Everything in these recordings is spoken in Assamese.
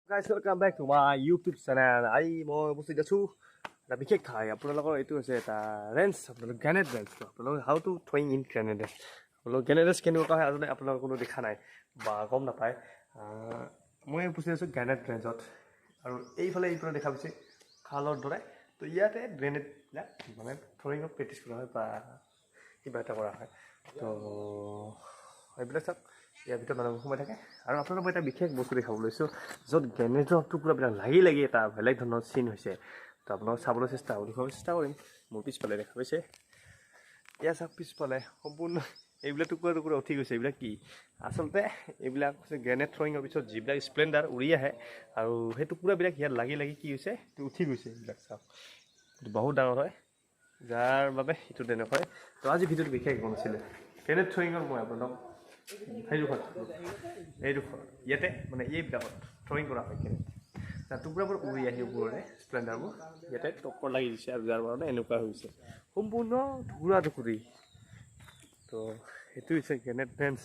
Guys, welcome back to my YouTube channel. মই উপস্থিত আছোঁ এটা বিশেষ ঠাই আপোনালোকৰ এইটো হৈছে এটা ৰেঞ্জ আপোনালোক গ্ৰেনেড ৰেঞ্জ আপোনালোক হাউ টু থ্ৰয়িং ইন গ্ৰেনেড আপোনালোক গ্ৰেনেড ৰেঞ্জ কেনেকুৱা হয় আজিলৈ আপোনালোকৰ কোনো দেখা নাই বা গম নাপায় মই উপস্থিত আছোঁ গ্ৰেনেড ৰেঞ্জত আৰু এইফালে দেখা পাইছে খালৰ দৰে তো ইয়াতে গ্ৰেনেডবিলাক মানে থ্ৰয়িঙত প্ৰেক্টিছ কৰা হয় বা কিবা এটা কৰা হয় তো এইবিলাক চাওক ইয়াৰ ভিতৰত মানুহ সোমাই থাকে আৰু আপোনালোকক মই এটা বিশেষ বস্তু দেখাব লৈছোঁ য'ত গ্ৰেনেডৰ টুকুৰাবিলাক লাগি এটা বেলেগ ধৰণৰ চিন হৈছে তো আপোনালোক চাবলৈ চেষ্টা কৰিম মোৰ পিছফালে দেখা পাইছে ইয়াৰ চাওক পিছফালে সম্পূৰ্ণ এইবিলাক টুকুৰা উঠি গৈছে এইবিলাক কি আচলতে এইবিলাক হৈছে গ্ৰেনেড থ্ৰয়িঙৰ পিছত যিবিলাক স্প্লেণ্ডাৰ উৰি আহে আৰু সেই টুকুৰাবিলাক ইয়াত লাগি কি হৈছে উঠি গৈছে এইবিলাক চাওক বহুত ডাঙৰ হয় যাৰ বাবে এইটো তেনেকুৱা হয় তো আজি ভিডিঅ'টো বিশেষ একো নাছিলে গ্ৰেনেড থ্ৰয়িঙৰ মই আপোনালোক এইডোখৰ ইয়াতে মানে এইবিলাকত থ্ৰয়িং কৰা হয় গ্ৰেনেড টুকুৰাবোৰ উৰি আহি ওপৰৰে স্প্লেণ্ডাৰবোৰ ইয়াতে টক্কৰ লাগি দিছে আৰু যাৰ কাৰণে এনেকুৱা হৈছে সম্পূৰ্ণ টুকুৰি তো সেইটো হৈছে গ্ৰেনেড ৰেঞ্জ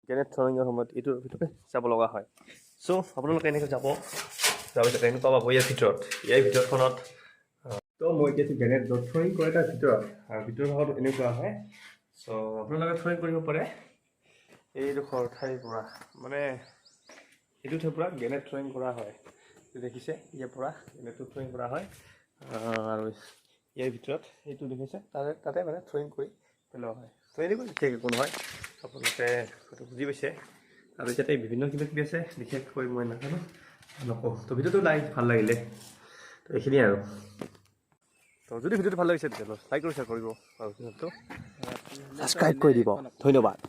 গ্ৰেনেড থ্ৰয়িঙৰ সময়ত এইটোৰ ভিতৰতে যাব লগা হয় চ' আপোনালোকে এনেকৈ যাব তাৰপিছত এনেকুৱা পাব ইয়াৰ ভিতৰখনত তো মই এতিয়া গ্ৰেনেড থ্ৰয়িং কৰে তাৰ ভিতৰত আৰু ভিতৰ ভাগত এনেকুৱা হয় চ' আপোনালোকে থ্ৰয়িং কৰিব পাৰে এইডোখৰ ঠাইৰ পৰা মানে এইটো ঠাইৰ পৰা গ্ৰেনেড থ্ৰয়িং কৰা হয় দেখিছে ইয়াৰ পৰা গ্ৰেনেডটো থ্ৰয়িং কৰা হয় আৰু ইয়াৰ ভিতৰত এইটো দেখিছে তাতে মানে থ্ৰয়িং কৰি পেলোৱা হয় তো এনেকুৱা বিশেষ একো নহয় আপোনালোকে হয়তো বুজি পাইছে আৰু ইয়াতে বিভিন্ন কিবা আছে বিশেষকৈ মই নাজানো নকওঁ তো ভিডিঅ'টো ভাল লাগিলে তো এইখিনিয়ে আৰু তো যদি ভিডিঅ'টো ভাল লাগিছে তেতিয়াহ'লে লাইক আৰু শ্বেয়াৰ কৰিব আৰু ছাবস্ক্ৰাইব কৰি দিব ধন্যবাদ।